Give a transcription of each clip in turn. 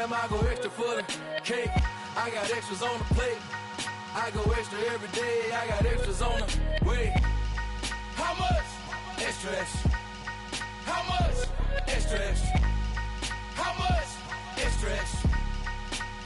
I go extra for the cake. I got extras on the plate. I go extra every day. I got extras on the way. How much? Extra, extra. How much? Extra, extra. How much? Extra, extra.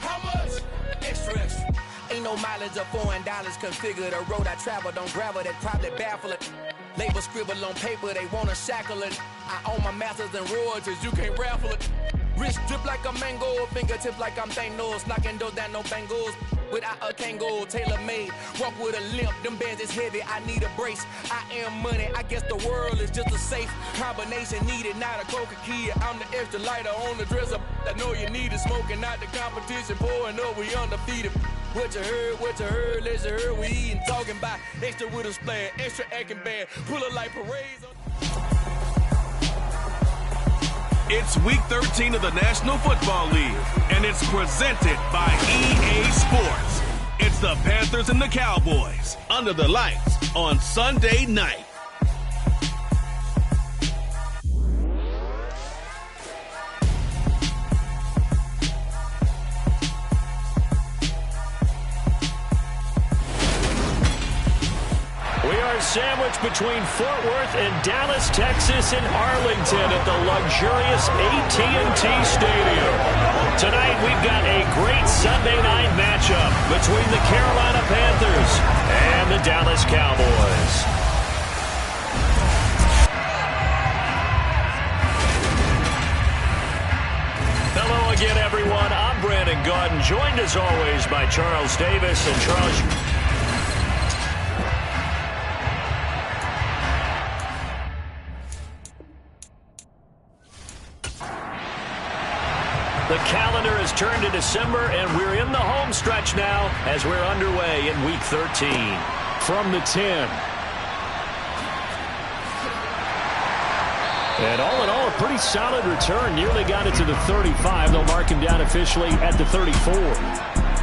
How much? Extra, extra. Ain't no mileage of $4 configure the road I travel. Don't gravel, that probably baffle it. Label scribble on paper, they wanna shackle it. I own my masters and royalties, you can't raffle it. Wrist drip like a mango, fingertip like I'm Thanos. Knocking those down, no bangles. Without a Kango, tailor-made. Walk with a limp, them bands is heavy, I need a brace. I am money, I guess the world is just a safe combination needed, not a Coca-Cola. I'm the extra lighter on the dresser. I know you need it, smoking out the competition, pouring up, we undefeated. What you heard, let's you heard, we eating, talking about extra with a splash, extra acting bad, pull it like parades. It's week 13 of the National Football League, and it's presented by EA Sports. It's the Panthers and the Cowboys under the lights on Sunday night. Sandwiched between Fort Worth and Dallas, Texas, and Arlington at the luxurious AT&T Stadium. Tonight we've got a great Sunday night matchup between the Carolina Panthers and the Dallas Cowboys. Hello again, everyone. I'm Brandon Gaudin, joined as always by Charles Davis. And Charles, the calendar has turned to December, and we're in the home stretch now as we're underway in Week 13. From the 10. And all in all, a pretty solid return. Nearly got it to the 35. They'll mark him down officially at the 34.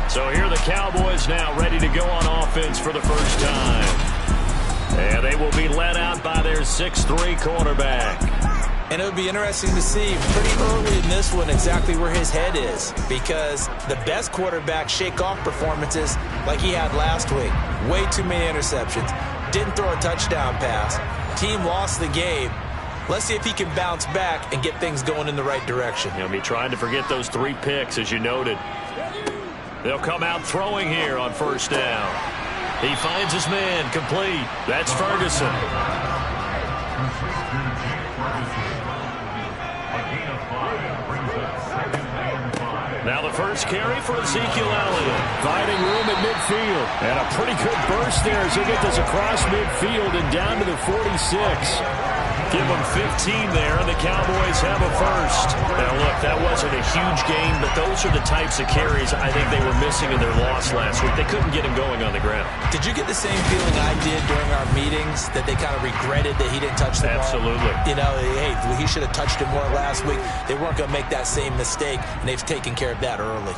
So here are the Cowboys now ready to go on offense for the first time. And they will be led out by their 6'3" quarterback. And it would be interesting to see pretty early in this one exactly where his head is, because the best quarterback shake off performances like he had last week. Way too many interceptions. Didn't throw a touchdown pass. Team lost the game. Let's see if he can bounce back and get things going in the right direction. He'll be trying to forget those 3 picks, as you noted. They'll come out throwing here on first down. He finds his man complete. That's Ferguson. Now the first carry for Ezekiel Elliott. Finding room at midfield. And a pretty good burst there as he gets this across midfield and down to the 46. Give them 15 there, and the Cowboys have a first. Now, look, that wasn't a huge gain, but those are the types of carries I think they were missing in their loss last week. They couldn't get him going on the ground. Did you get the same feeling I did during our meetings, that they kind of regretted that he didn't touch the ball? Absolutely. You know, hey, he should have touched it more last week. They weren't going to make that same mistake, and they've taken care of that early.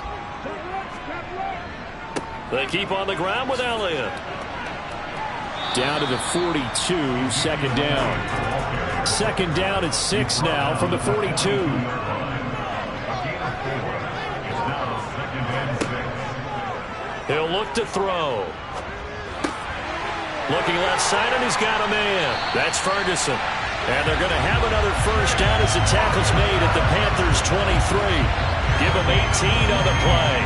They keep on the ground with Elliott. Down to the 42, second down. Second down at 6 now from the 42. He'll look to throw. Looking left side, and he's got a man. That's Ferguson. And they're going to have another first down as the tackle's made at the Panthers' 23. Give them 18 on the play.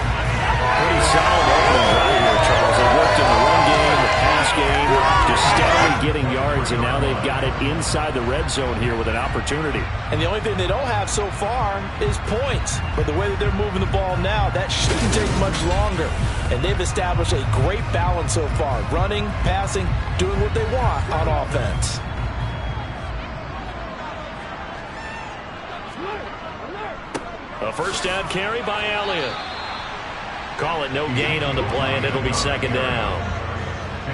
Pretty solid opening drive here, Charles. They worked in the run game, the pass game, just steadily getting yards, and now they've got it inside the red zone here with an opportunity. And the only thing they don't have so far is points. But the way that they're moving the ball now, that shouldn't take much longer. And they've established a great balance so far. Running, passing, doing what they want on offense. A first down carry by Elliott. Call it no gain on the play, and it'll be second down.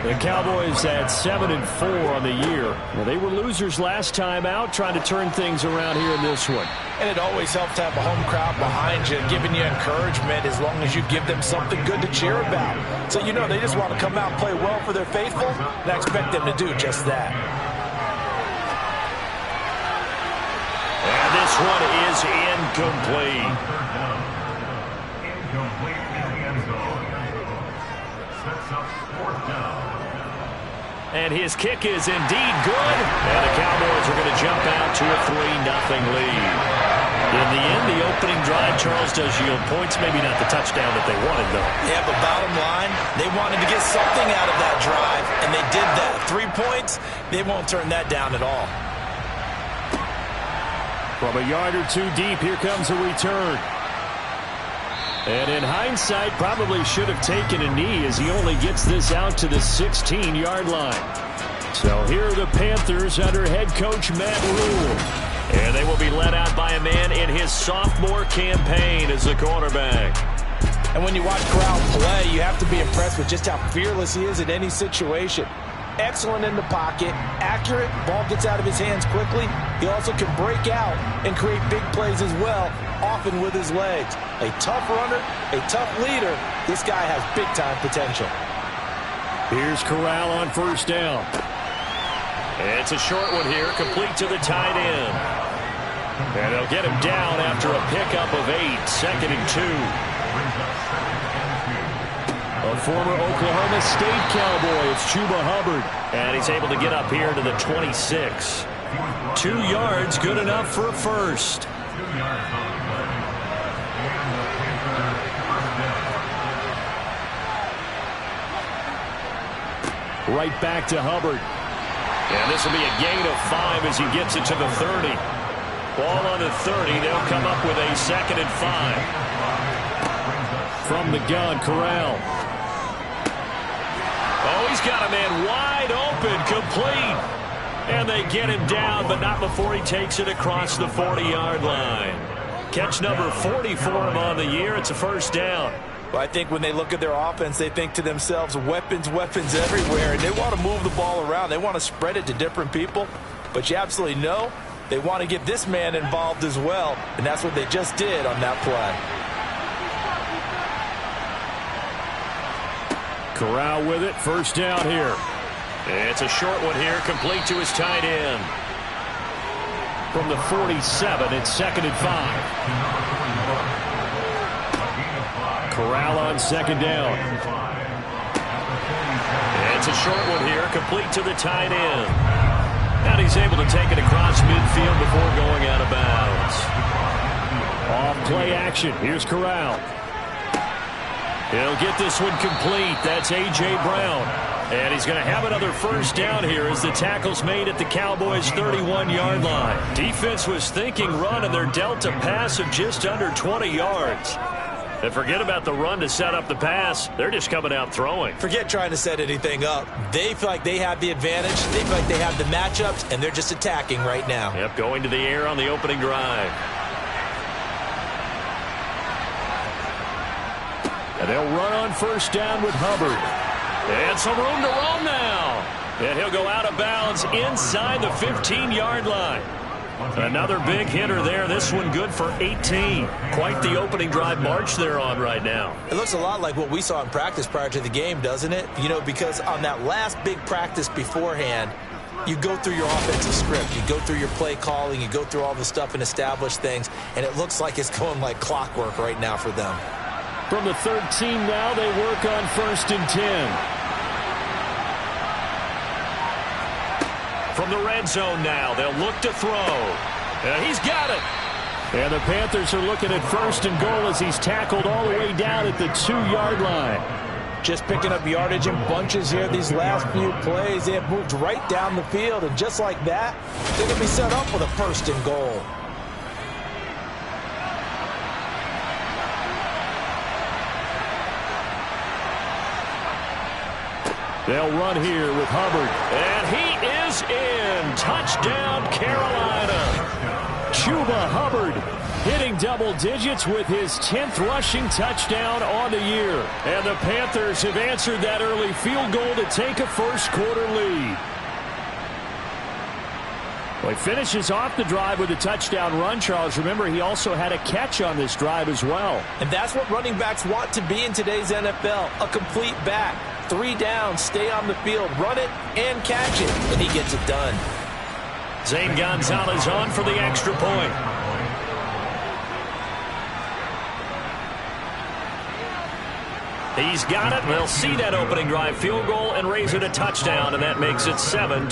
The Cowboys at 7-4 on the year. Well, they were losers last time out, trying to turn things around here in this one. And it always helps to have a home crowd behind you, giving you encouragement as long as you give them something good to cheer about. So, you know, they just want to come out and play well for their faithful, and I expect them to do just that. And this one is incomplete. And his kick is indeed good. And the Cowboys are going to jump out to a 3-0 lead. In the end, the opening drive, Charles, does yield points. Maybe not the touchdown that they wanted, though. Yeah, but bottom line, they wanted to get something out of that drive, and they did that. 3 points, they won't turn that down at all. From a yard or two deep, here comes a return. And in hindsight, probably should have taken a knee as he only gets this out to the 16-yard line. So here are the Panthers under head coach Matt Rule. And they will be led out by a man in his sophomore campaign as the quarterback. And when you watch Corral play, you have to be impressed with just how fearless he is in any situation. Excellent in the pocket, accurate, ball gets out of his hands quickly. He also can break out and create big plays as well, often with his legs. A tough runner, a tough leader. This guy has big-time potential. Here's Corral on first down. It's a short one here, complete to the tight end. And they'll get him down after a pickup of 8, 2nd and 2. A former Oklahoma State Cowboy, it's Chuba Hubbard. And he's able to get up here to the 26. 2 yards, good enough for a first. Right back to Hubbard. And this will be a gain of 5 as he gets it to the 30. Ball on the 30. They'll come up with a 2nd and 5. From the gun, Corral. Oh, he's got a man wide open, complete. And they get him down, but not before he takes it across the 40-yard line. Catch number 40 for him on the year. It's a first down. Well, I think when they look at their offense, they think to themselves, weapons, weapons everywhere. And they want to move the ball around. They want to spread it to different people. But you absolutely know they want to get this man involved as well. And that's what they just did on that play. Corral with it. First down here. It's a short one here, complete to his tight end. From the 47, it's 2nd and 5. Corral on 2nd down. It's a short one here, complete to the tight end. And he's able to take it across midfield before going out of bounds. Off play action. Here's Corral. He'll get this one complete. That's A.J. Brown. And he's going to have another first down here as the tackle's made at the Cowboys' 31-yard line. Defense was thinking run, and they're dealt a pass of just under 20 yards. And forget about the run to set up the pass. They're just coming out throwing. Forget trying to set anything up. They feel like they have the advantage. They feel like they have the matchups, and they're just attacking right now. Yep, going to the air on the opening drive. And they'll run on first down with Hubbard. And some room to roam now. And he'll go out of bounds inside the 15-yard line. Another big hitter there. This one good for 18. Quite the opening drive march they're on right now. It looks a lot like what we saw in practice prior to the game, doesn't it? You know, because on that last big practice beforehand, you go through your offensive script. You go through your play calling. You go through all the stuff and establish things. And it looks like it's going like clockwork right now for them. From the 13 now, they work on 1st and 10. From the red zone now, they'll look to throw. And he's got it. And the Panthers are looking at 1st and goal as he's tackled all the way down at the 2-yard line. Just picking up yardage in bunches here these last few plays. They have moved right down the field, and just like that, they're going to be set up with a 1st and goal. They'll run here with Hubbard. And he is in. Touchdown, Carolina. Chuba Hubbard hitting double digits with his 10th rushing touchdown on the year. And the Panthers have answered that early field goal to take a first-quarter lead. Well, he finishes off the drive with a touchdown run, Charles. Remember, he also had a catch on this drive as well. And that's what running backs want to be in today's NFL, a complete back. 3 downs, stay on the field, run it, and catch it. And he gets it done. Zane Gonzalez on for the extra point. He's got it. They'll see that opening drive field goal and raise it a touchdown, and that makes it 7-3.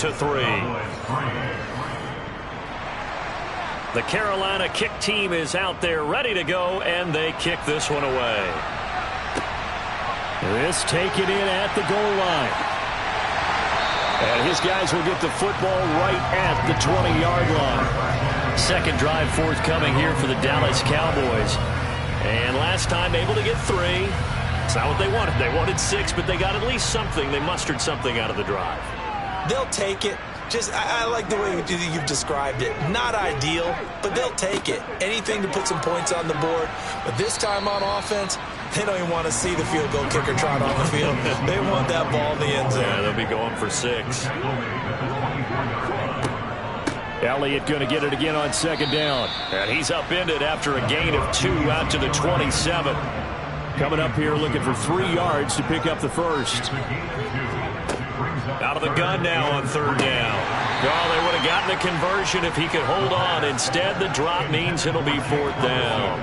The Carolina kick team is out there ready to go, and they kick this one away. This taken in at the goal line. And his guys will get the football right at the 20-yard line. Second drive forthcoming here for the Dallas Cowboys. And last time able to get 3. It's not what they wanted. They wanted 6, but they got at least something. They mustered something out of the drive. They'll take it. I like the way you've described it. Not ideal, but they'll take it. Anything to put some points on the board. But this time on offense, they don't even want to see the field goal kicker trot on the field. They want that ball in the end zone. Yeah, they'll be going for 6. Elliott going to get it again on second down. And he's upended after a gain of 2 out to the 27. Coming up here looking for 3 yards to pick up the first. Out of the gun now on third down. Oh, they would have gotten a conversion if he could hold on. Instead, the drop means it'll be 4th down.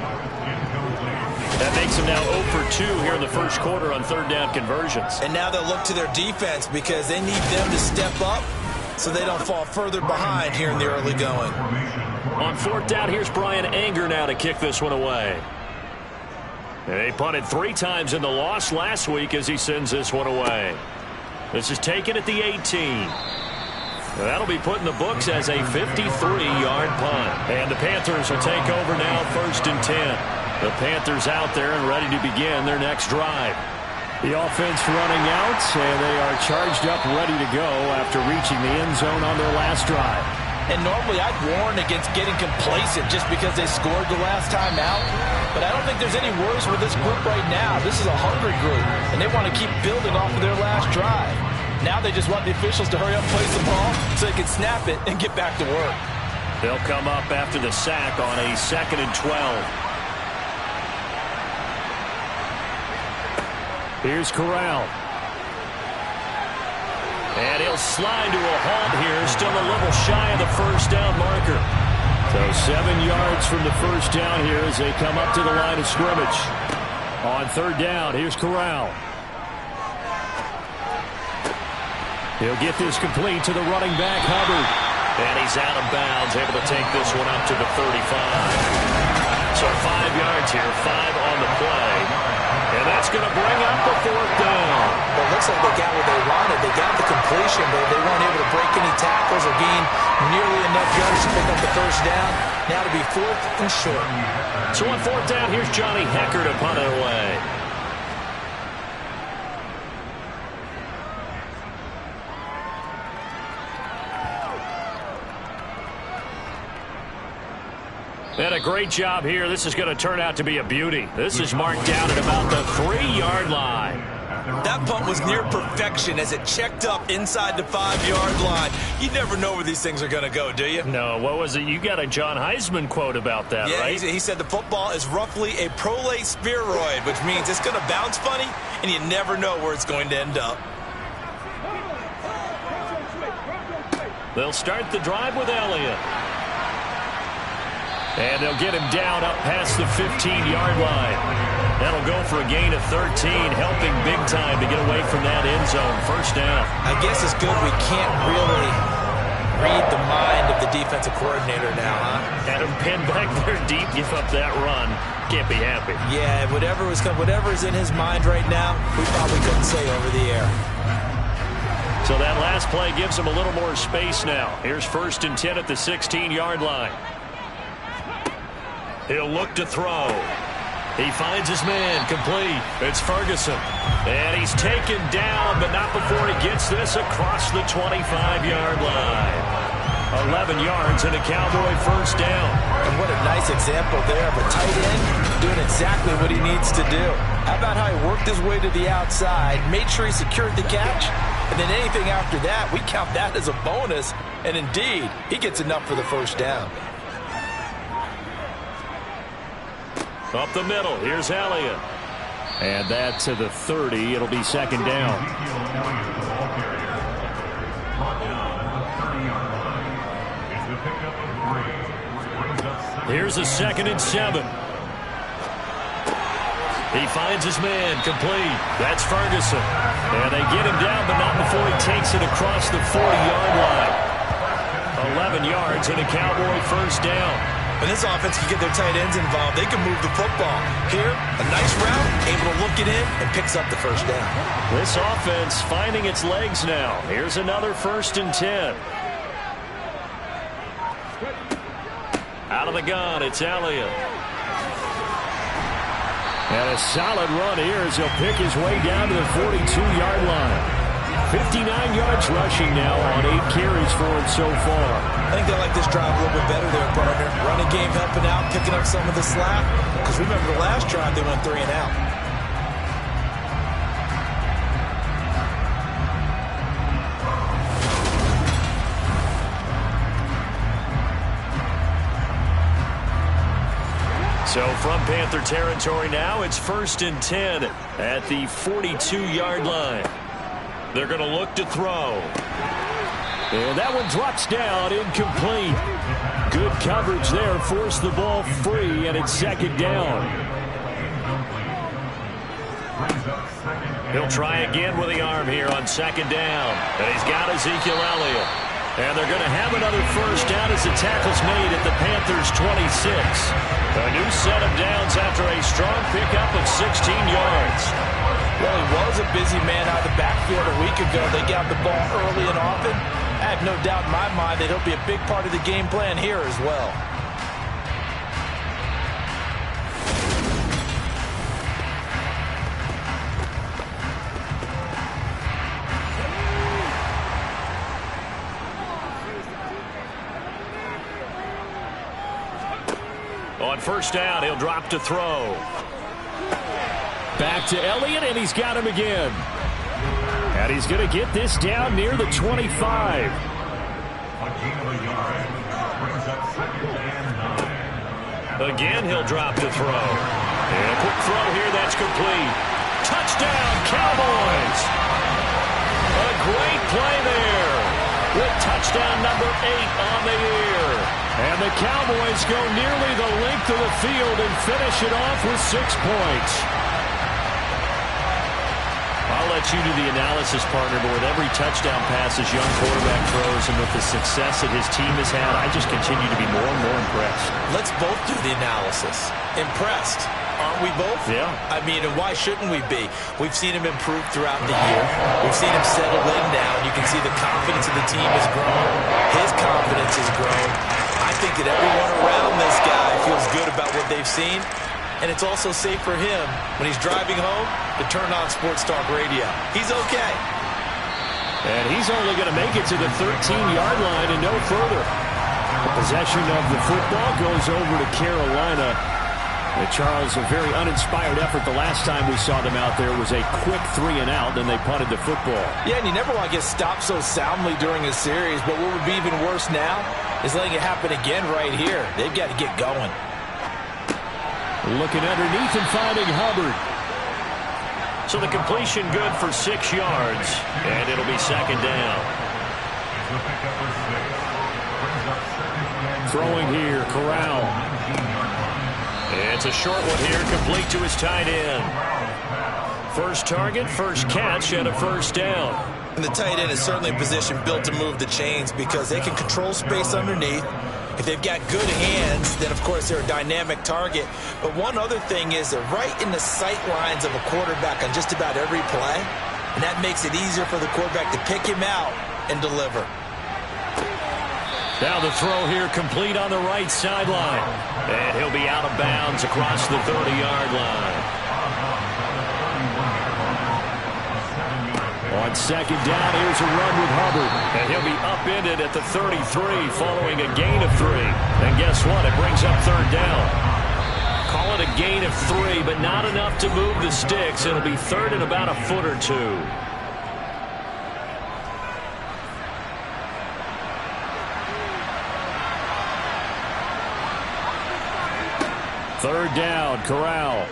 That makes them now 0 for 2 here in the first quarter on third down conversions. And now they'll look to their defense because they need them to step up so they don't fall further behind here in the early going. On 4th down, here's Brian Anger now to kick this one away. They punted 3 times in the loss last week as he sends this one away. This is taken at the 18. That'll be put in the books as a 53-yard punt. And the Panthers will take over now 1st and 10. The Panthers out there and ready to begin their next drive. The offense running out, and they are charged up, ready to go after reaching the end zone on their last drive. And normally I'd warn against getting complacent just because they scored the last time out. But I don't think there's any worries with this group right now. This is a hungry group, and they want to keep building off of their last drive. Now they just want the officials to hurry up, place the ball, so they can snap it and get back to work. They'll come up after the sack on a 2nd and 12. Here's Corral. And he'll slide to a halt here, still a little shy of the first down marker. So 7 yards from the first down here as they come up to the line of scrimmage. On third down, here's Corral. He'll get this complete to the running back, Hubbard. And he's out of bounds, able to take this one up to the 35. So 5 yards here, 5 on the play. And that's going to bring up the 4th down. Well, it looks like they got what they wanted. They got the completion, but they weren't able to break any tackles or gain nearly enough yards to pick up the first down. Now to be 4th and short. So on 4th down, here's Johnny Hecker to punt it away. And a great job here. This is going to turn out to be a beauty. This is marked down at about the 3-yard line. That punt was near perfection as it checked up inside the 5-yard line. You never know where these things are going to go, do you? No, what was it? You got a John Heisman quote about that, right? Yeah, he said the football is roughly a prolate spheroid, which means it's going to bounce funny, and you never know where it's going to end up. They'll start the drive with Elliott. And they'll get him down up past the 15-yard line. That'll go for a gain of 13, helping big time to get away from that end zone. First down. I guess it's good we can't really read the mind of the defensive coordinator now, huh? Had him pinned back there deep, give up that run. Can't be happy. Yeah, whatever is in his mind right now, we probably couldn't say over the air. So that last play gives him a little more space now. Here's 1st and 10 at the 16-yard line. He'll look to throw. He finds his man, complete. It's Ferguson. And he's taken down, but not before he gets this across the 25-yard line. 11 yards and a Cowboy first down. And what a nice example there of a tight end doing exactly what he needs to do. How about how he worked his way to the outside, made sure he secured the catch, and then anything after that, we count that as a bonus. And indeed, he gets enough for the first down. Up the middle, here's Elliott. And that to the 30, it'll be second down. Here's a 2nd and 7. He finds his man, complete. That's Ferguson. And they get him down, but not before he takes it across the 40-yard line. 11 yards and a Cowboy first down. When this offense can get their tight ends involved, they can move the football. Here, a nice route, able to look it in, and picks up the first down. This offense finding its legs now. Here's another 1st and 10. Out of the gun, it's Elliott. And a solid run here as he'll pick his way down to the 42-yard line. 59 yards rushing now on 8 carries for him so far. I think they like this drive a little bit better there, partner. Running game helping out, picking up some of the slack. Because remember the last drive, they went 3 and out. So from Panther territory now, it's 1st and 10 at the 42-yard line. They're going to look to throw. And that one drops down, incomplete. Good coverage there, forced the ball free, and it's 2nd down. He'll try again with the arm here on 2nd down. And he's got Ezekiel Elliott. And they're going to have another first down as the tackle's made at the Panthers' 26. A new set of downs after a strong pickup of 16 yards. Well, he was a busy man out of the backfield a week ago. They got the ball early and often. I have no doubt in my mind that he'll be a big part of the game plan here as well. On 1st down, he'll drop to throw. Back to Elliott, and he's got him again. And he's going to get this down near the 25. Again, he'll drop to throw. And a quick throw here, that's complete. Touchdown, Cowboys! A great play there with touchdown number 8 on the year. And the Cowboys go nearly the length of the field and finish it off with 6 points. I'll let you do the analysis, partner, but with every touchdown pass his young quarterback throws and with the success that his team has had, I just continue to be more and more impressed. Let's both do the analysis. Impressed. Aren't we both? Yeah. I mean, and why shouldn't we be? We've seen him improve throughout the year. We've seen him settle in now. You can see the confidence of the team has grown. His confidence has grown. I think that everyone around this guy feels good about what they've seen. And it's also safe for him when he's driving home to turn on Sports Talk Radio. He's okay. And he's only going to make it to the 13-yard line and no further. The possession of the football goes over to Carolina. Charles, a very uninspired effort. The last time we saw them out there was a quick 3-and-out, then they punted the football. Yeah, and you never want to get stopped so soundly during a series, but what would be even worse now is letting it happen again right here. They've got to get going. Looking underneath and finding Hubbard. So the completion good for 6 yards, and it'll be 2nd down. Throwing here, Corral. It's a short one here, complete to his tight end. First target, first catch, and a first down. And the tight end is certainly a position built to move the chains because they can control space underneath. If they've got good hands, then of course they're a dynamic target. But one other thing is they're right in the sight lines of a quarterback on just about every play. And that makes it easier for the quarterback to pick him out and deliver. Now the throw here complete on the right sideline. And he'll be out of bounds across the 30-yard line. On 2nd down, here's a run with Hubbard. And he'll be upended at the 33 following a gain of 3. And guess what? It brings up 3rd down. Call it a gain of 3, but not enough to move the sticks. It'll be 3rd and about a foot or 2. Third down, Corral.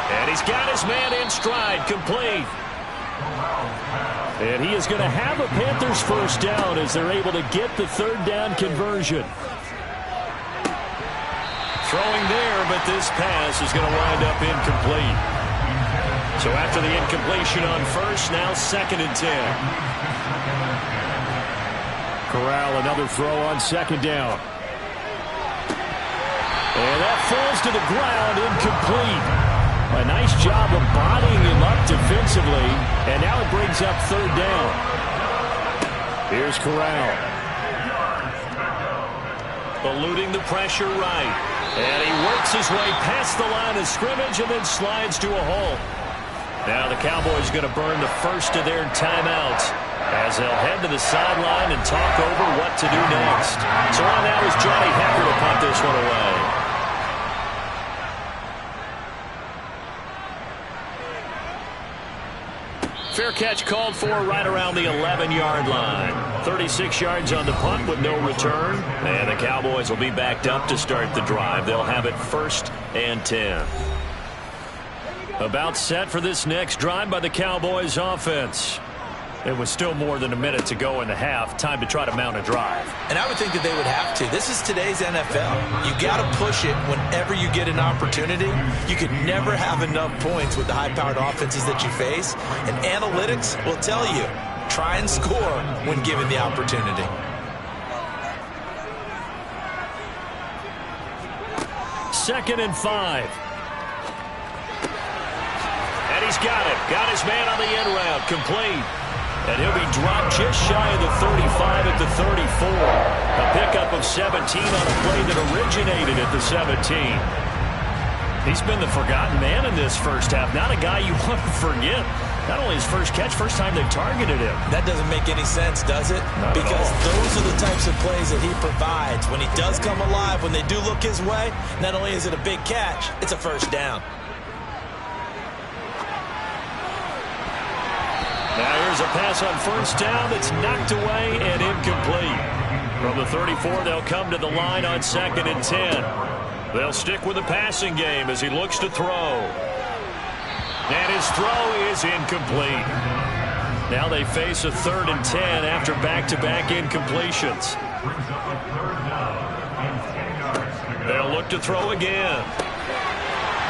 And he's got his man in stride, complete. And he is going to have a Panthers first down as they're able to get the 3rd down conversion. Throwing there, but this pass is going to wind up incomplete. So after the incompletion on first, now 2nd and 10. Corral, another throw on 2nd down. And that falls to the ground, incomplete. A nice job of bodying him up defensively, and now it brings up 3rd down. Here's Corral. Eluding the pressure right. And he works his way past the line of scrimmage and then slides to a halt. Now the Cowboys going to burn the first of their timeouts as they'll head to the sideline and talk over what to do next. So on that was Johnny Hecker to punt this one away. Fair catch called for right around the 11-yard line. 36 yards on the punt with no return. And the Cowboys will be backed up to start the drive. They'll have it 1st and 10. About set for this next drive by the Cowboys offense. It was still more than a minute to go in the half. Time to try to mount a drive. And I would think that they would have to. This is today's NFL. You got to push it whenever you get an opportunity. You could never have enough points with the high-powered offenses that you face. And analytics will tell you, try and score when given the opportunity. Second and 5. And he's got it. Got his man on the end route. Complete. And he'll be dropped just shy of the 35 at the 34. A pickup of 17 on a play that originated at the 17. He's been the forgotten man in this first half. Not a guy you want to forget. Not only his first catch, first time they've targeted him. That doesn't make any sense, does it? Because those are the types of plays that he provides. When he does come alive, when they do look his way, not only is it a big catch, it's a first down. Now here's a pass on first down that's knocked away and incomplete. From the 34, they'll come to the line on 2nd and 10. They'll stick with the passing game as he looks to throw. And his throw is incomplete. Now they face a 3rd and 10 after back-to-back incompletions. They'll look to throw again.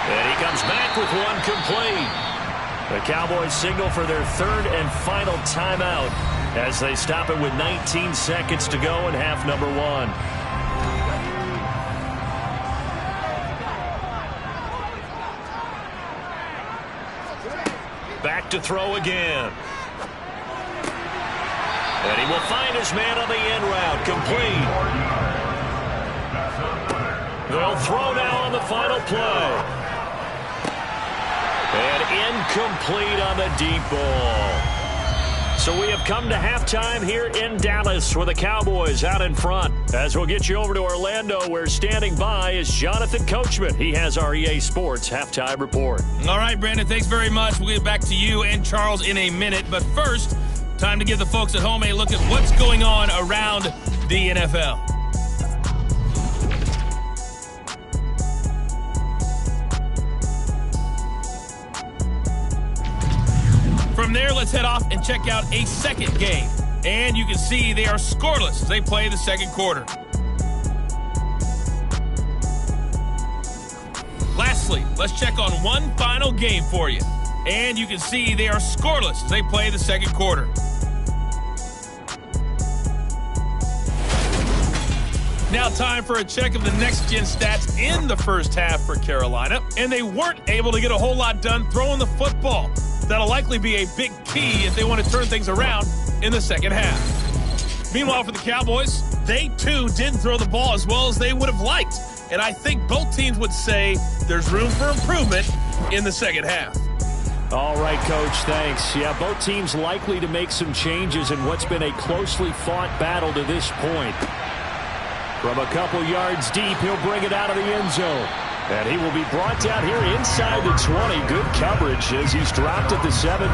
And he comes back with one complete. The Cowboys signal for their 3rd and final timeout as they stop it with 19 seconds to go in half number 1. Back to throw again. And he will find his man on the end route. Complete. They'll throw now on the final play. And incomplete on the deep ball. So we have come to halftime here in Dallas with the Cowboys out in front. As we'll get you over to Orlando, where standing by is Jonathan Coachman. He has our EA Sports halftime report. All right, Brandon, thanks very much. We'll get back to you and Charles in a minute. But first, time to give the folks at home a look at what's going on around the NFL. From there, let's head off and check out a second game. And you can see they are scoreless as they play the second quarter. Lastly, let's check on one final game for you. And you can see they are scoreless as they play the second quarter. Now time for a check of the next-gen stats in the first half for Carolina. And they weren't able to get a whole lot done throwing the football. That'll likely be a big key if they want to turn things around in the second half. Meanwhile, for the Cowboys, they too didn't throw the ball as well as they would have liked. And I think both teams would say there's room for improvement in the second half. All right, Coach, thanks. Yeah, both teams likely to make some changes in what's been a closely fought battle to this point. From a couple yards deep, he'll bring it out of the end zone. And he will be brought down here inside the 20. Good coverage as he's dropped at the 17.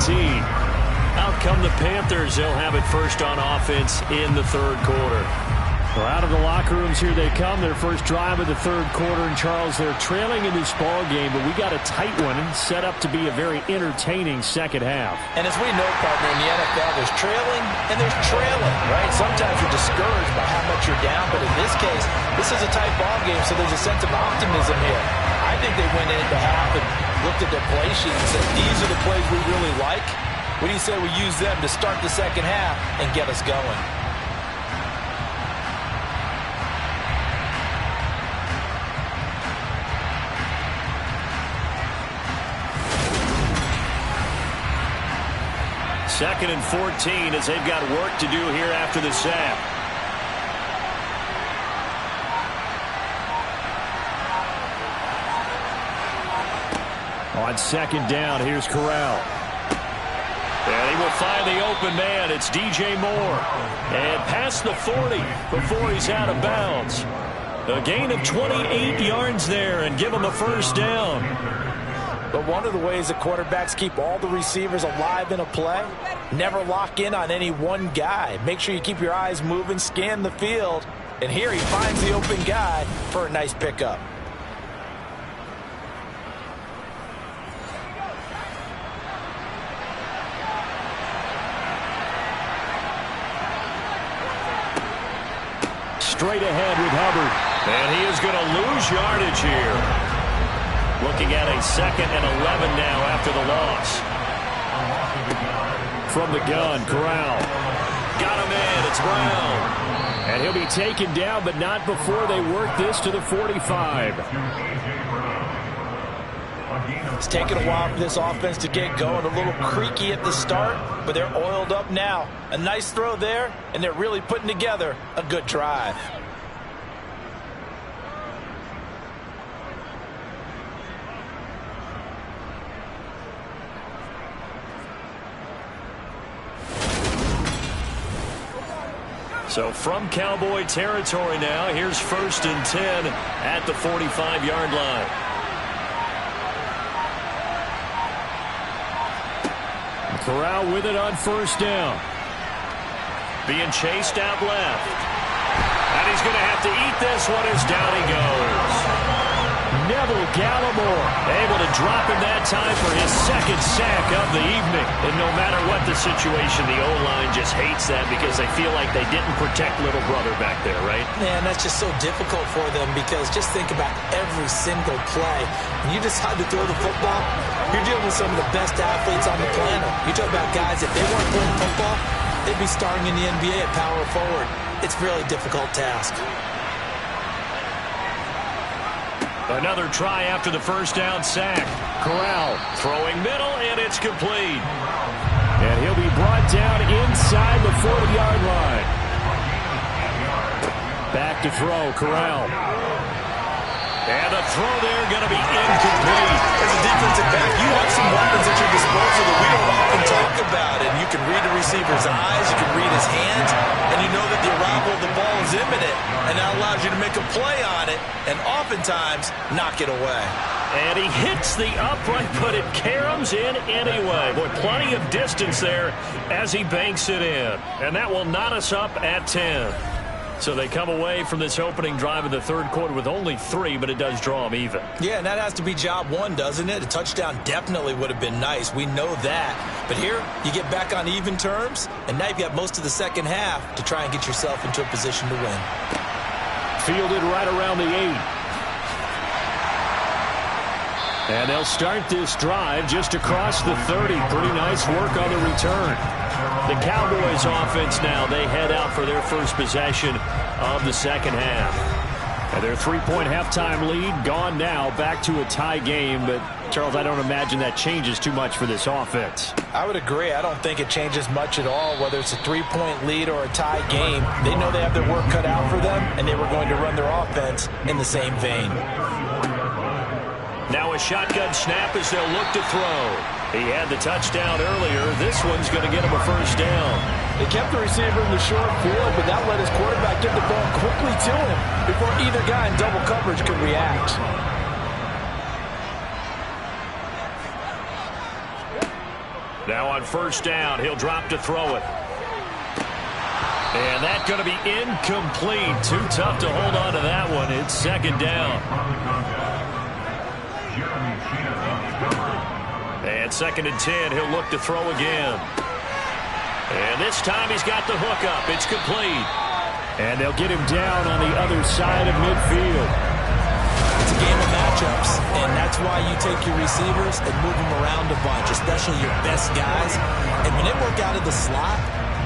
Out come the Panthers. They'll have it first on offense in the third quarter. Well, out of the locker rooms here they come. Their first drive of the third quarter. And, Charles, they're trailing in this ball game, but we got a tight one set up to be a very entertaining second half. And as we know, partner, in the NFL, there's trailing and there's trailing, right? Sometimes you're discouraged by how much you're down, but in this case, this is a tight ball game, so there's a sense of optimism here. I think they went into half and looked at their play sheet and said, these are the plays we really like. What do you say we use them to start the second half and get us going? Second and 14 as they've got work to do here after the sack. On second down, here's Corral. And he will find the open man. It's DJ Moore. And past the 40 before he's out of bounds. A gain of 28 yards there and give him a first down. But one of the ways that quarterbacks keep all the receivers alive in a play, never lock in on any one guy. Make sure you keep your eyes moving, scan the field. And here he finds the open guy for a nice pickup. Straight ahead with Hubbard. And he is going to lose yardage here. Looking at a 2nd and 11 now after the loss. From the gun, Corral. Got him in. It's Brown. And he'll be taken down, but not before they work this to the 45. It's taken a while for this offense to get going. A little creaky at the start, but they're oiled up now. A nice throw there, and they're really putting together a good drive. So from Cowboy territory now, here's 1st and 10 at the 45-yard line. Corral with it on first down. Being chased out left. And he's going to have to eat this one as down he goes. Neville Gallimore able to drop him that time for his 2nd sack of the evening. And no matter what the situation, the O-line just hates that because they feel like they didn't protect little brother back there, right? Man, that's just so difficult for them because just think about every single play. When you decide to throw the football, you're dealing with some of the best athletes on the planet. You talk about guys, if they weren't playing football, they'd be starring in the NBA at power forward. It's a really difficult task. Another try after the first down sack. Corral throwing middle, and it's complete. And he'll be brought down inside the 40-yard line. Back to throw, Corral. And the throw there going to be incomplete. As a defensive back, you have some weapons at your disposal that we don't often talk about. And you can read the receiver's eyes, you can read his hands, and you know that the arrival of the ball is imminent. And that allows you to make a play on it and oftentimes knock it away. And he hits the upright, but it caroms in anyway. Boy, plenty of distance there as he banks it in. And that will knot us up at 10. So they come away from this opening drive of the third quarter with only 3, but it does draw them even. Yeah, and that has to be job one, doesn't it? A touchdown definitely would have been nice. We know that. But here, you get back on even terms, and now you've got most of the second half to try and get yourself into a position to win. Fielded right around the 8. And they'll start this drive just across the 30. Pretty nice work on the return. The Cowboys offense now, they head out for their first possession of the second half. And their 3-point halftime lead gone now, back to a tie game. But, Charles, I don't imagine that changes too much for this offense. I would agree. I don't think it changes much at all, whether it's a 3-point lead or a tie game. They know they have their work cut out for them, and they were going to run their offense in the same vein. Now a shotgun snap as they'll look to throw. He had the touchdown earlier. This one's going to get him a first down. They kept the receiver in the short field, but that let his quarterback get the ball quickly to him before either guy in double coverage could react. Now on first down, he'll drop to throw it. And that's going to be incomplete. Too tough to hold on to that one. It's second down. And 2nd and 10. He'll look to throw again. And this time he's got the hook up. It's complete. And they'll get him down on the other side of midfield. It's a game of matchups, and that's why you take your receivers and move them around a bunch, especially your best guys. And when they work out of the slot,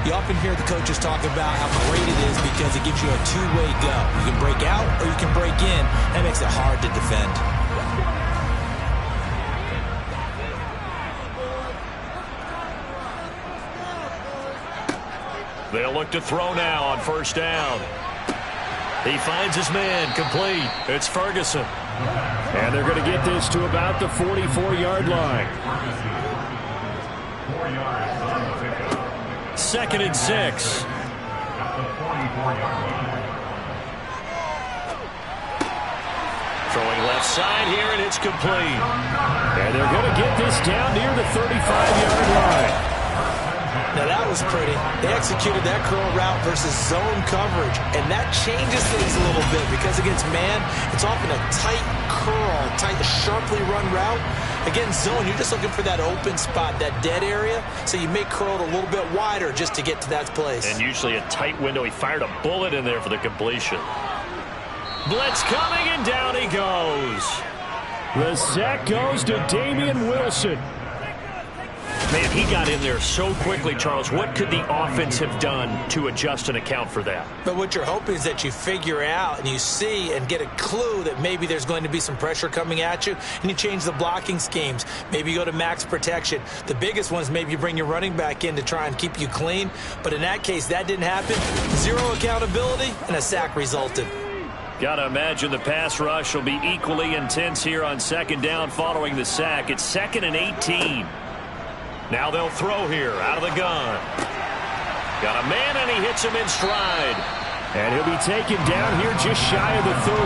you often hear the coaches talk about how great it is because it gives you a two-way go. You can break out or you can break in. That makes it hard to defend. They'll look to throw now on 1st down. He finds his man, complete. It's Ferguson. And they're going to get this to about the 44-yard line. 2nd and 6. Throwing left side here, and it's complete. And they're going to get this down near the 35-yard line. Now that was pretty. They executed that curl route versus zone coverage, and that changes things a little bit because against man, it's often a tight curl, tight, sharply run route. Against zone, you're just looking for that open spot, that dead area, so you may curl it a little bit wider just to get to that place. And usually a tight window. He fired a bullet in there for the completion. Blitz coming, and down he goes. The sack goes to Damian Wilson. Man, he got in there so quickly, Charles. What could the offense have done to adjust and account for that? But what you're hoping is that you figure out and you see and get a clue that maybe there's going to be some pressure coming at you, and you change the blocking schemes. Maybe you go to max protection. The biggest one is maybe you bring your running back in to try and keep you clean. But in that case, that didn't happen. Zero accountability, and a sack resulted. Got to imagine the pass rush will be equally intense here on 2nd down following the sack. It's 2nd and 18. Now they'll throw here out of the gun. Got a man, and he hits him in stride. And he'll be taken down here just shy of the 30.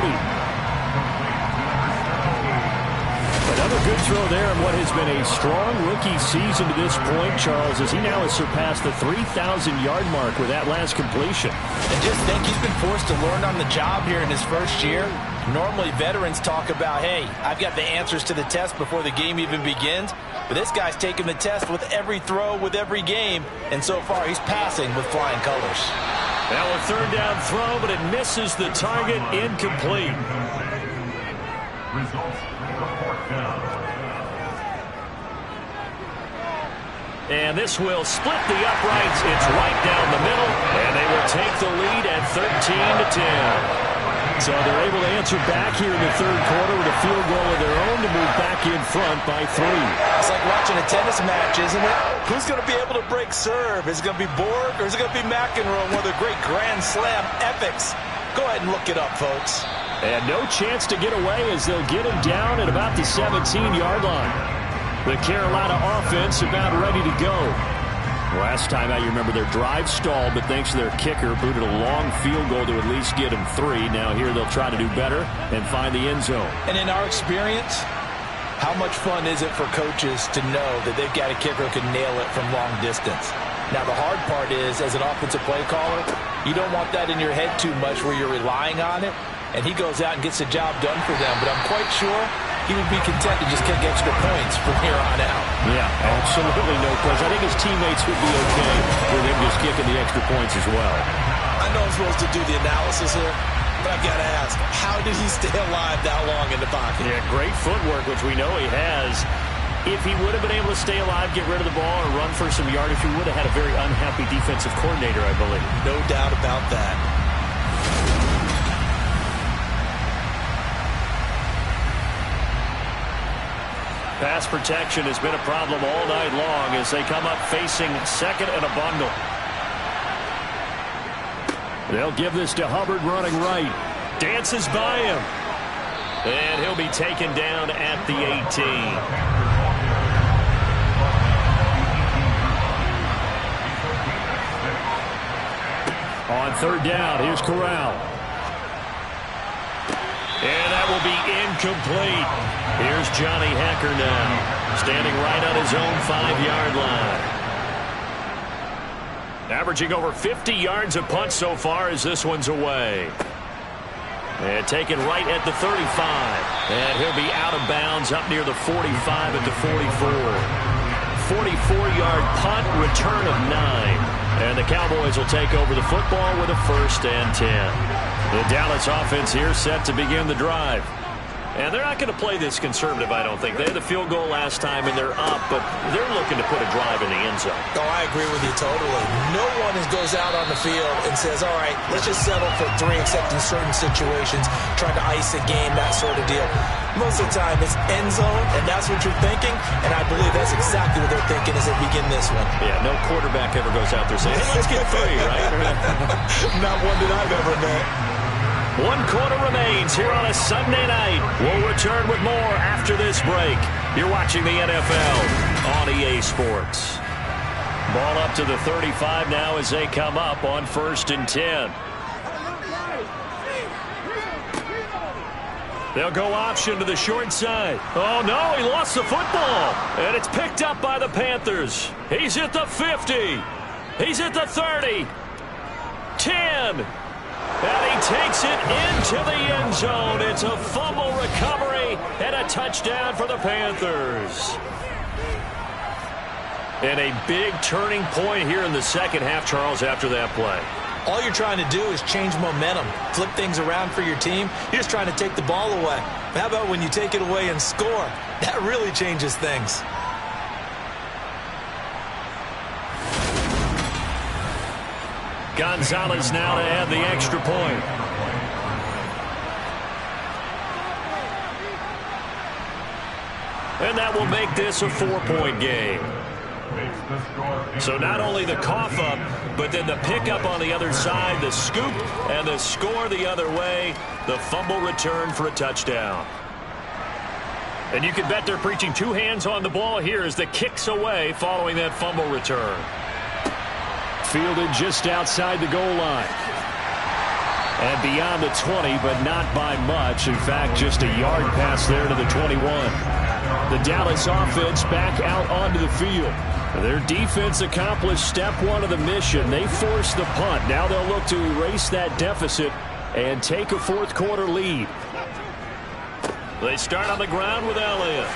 Another good throw there in what has been a strong rookie season to this point, Charles, as he now has surpassed the 3,000-yard mark with that last completion. And just think, he's been forced to learn on the job here in his first year. Normally, veterans talk about, hey, I've got the answers to the test before the game even begins. But this guy's taking the test with every throw, with every game. And so far, he's passing with flying colors. Now a 3rd down throw, but it misses the target, incomplete. And this will split the uprights. It's right down the middle, and they will take the lead at 13-10. So they're able to answer back here in the 3rd quarter with a field goal of their own to move back in front by 3. It's like watching a tennis match, isn't it? Who's going to be able to break serve? Is it going to be Borg, or is it going to be McEnroe, one of the great Grand Slam epics? Go ahead and look it up, folks. And no chance to get away as they'll get him down at about the 17-yard line. The Carolina offense about ready to go. Last time out, you remember their drive stalled, but thanks to their kicker, booted a long field goal to at least get them 3. Now here they'll try to do better and find the end zone. And in our experience, how much fun is it for coaches to know that they've got a kicker who can nail it from long distance? Now the hard part is, as an offensive play caller, you don't want that in your head too much where you're relying on it, and he goes out and gets the job done for them. But I'm quite sure he would be content to just kick extra points from here on out. Yeah, absolutely no question. I think his teammates would be okay with him just kicking the extra points as well. I know I'm supposed to do the analysis here, but I've got to ask, how did he stay alive that long in the pocket? Yeah, great footwork, which we know he has. If he would have been able to stay alive, get rid of the ball, or run for some yardage, he would have had a very unhappy defensive coordinator, I believe. No doubt about that. Pass protection has been a problem all night long as they come up facing 2nd and a bundle. They'll give this to Hubbard running right. Dances by him. And he'll be taken down at the 18. On 3rd down, here's Corral. And that will be incomplete. Here's Johnny Hecker now, standing right on his own 5-yard line. Averaging over 50 yards a punt so far as this one's away. And taken right at the 35. And he'll be out of bounds up near the 45 at the 44. 44-yard punt, return of 9. And the Cowboys will take over the football with a 1st and 10. The Dallas offense here set to begin the drive. And they're not going to play this conservative, I don't think. They had the field goal last time, and they're up, but they're looking to put a drive in the end zone. Oh, I agree with you totally. No one goes out on the field and says, all right, let's just settle for 3, except in certain situations, trying to ice a game, that sort of deal. Most of the time, it's end zone, and that's what you're thinking, and I believe that's exactly what they're thinking as they begin this one. Yeah, no quarterback ever goes out there saying, hey, let's get 3, right? Not one that I've ever met. 1 quarter remains here on a Sunday night. We'll return with more after this break. You're watching the NFL on EA Sports. Ball up to the 35 now as they come up on 1st and 10. They'll go option to the short side. Oh, no, he lost the football. And it's picked up by the Panthers. He's at the 50. He's at the 30. 10. And he takes it into the end zone. It's a fumble recovery and a touchdown for the Panthers. And a big turning point here in the second half, Charles, after that play. All you're trying to do is change momentum, flip things around for your team. You're just trying to take the ball away. How about when you take it away and score? That really changes things. Gonzalez now to add the extra point. And that will make this a 4-point game. So not only the cough up, but then the pickup on the other side, the scoop, and the score the other way, the fumble return for a touchdown. And you can bet they're preaching 2 hands on the ball here as the kick's away following that fumble return. Fielded just outside the goal line. And beyond the 20, but not by much. In fact, just a yard pass there to the 21. The Dallas offense back out onto the field. Their defense accomplished step 1 of the mission. They forced the punt. Now they'll look to erase that deficit and take a 4th quarter lead. They start on the ground with Elliott.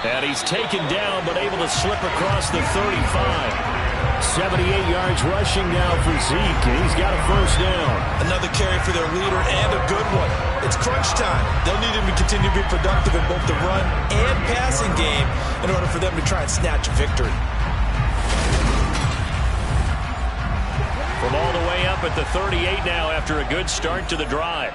And he's taken down, but able to slip across the 35. 78 yards rushing now for Zeke, and he's got a 1st down. Another carry for their leader, and a good one. It's crunch time. They'll need him to continue to be productive in both the run and passing game in order for them to try and snatch a victory. From all the way up at the 38 now after a good start to the drive.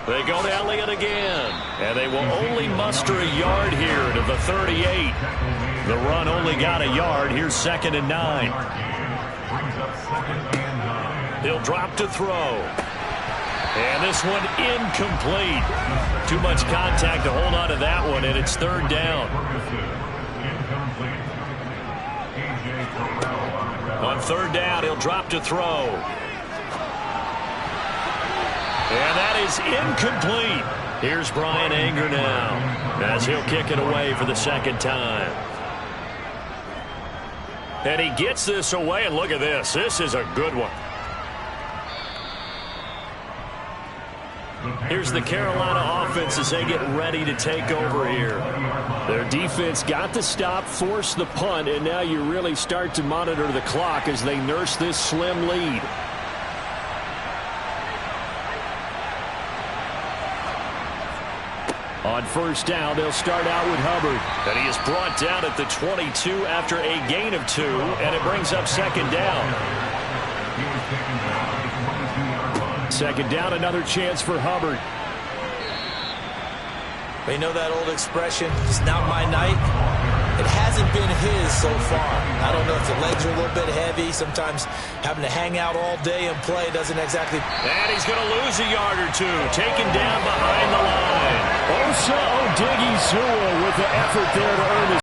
They go to Elliott again, and they will only muster a yard here to the 38. The run only got a yard. Here's 2nd and 9. He'll drop to throw. And this one incomplete. Too much contact to hold on to that one, and it's 3rd down. On 3rd down, he'll drop to throw. And that is incomplete. Here's Brian Anger now as he'll kick it away for the 2nd time. And he gets this away, and look at this. This is a good one. Here's the Carolina offense as they get ready to take over here. Their defense got the stop, forced the punt, and now you really start to monitor the clock as they nurse this slim lead. On 1st down, they'll start out with Hubbard. And he is brought down at the 22 after a gain of 2, and it brings up 2nd down. 2nd down, another chance for Hubbard. You know that old expression, it's not my night? It hasn't been his so far. I don't know if the legs are a little bit heavy. Sometimes having to hang out all day and play doesn't exactly... And he's going to lose a yard or 2. Taken down behind the line. Osa Odighizuwa with the effort there to earn his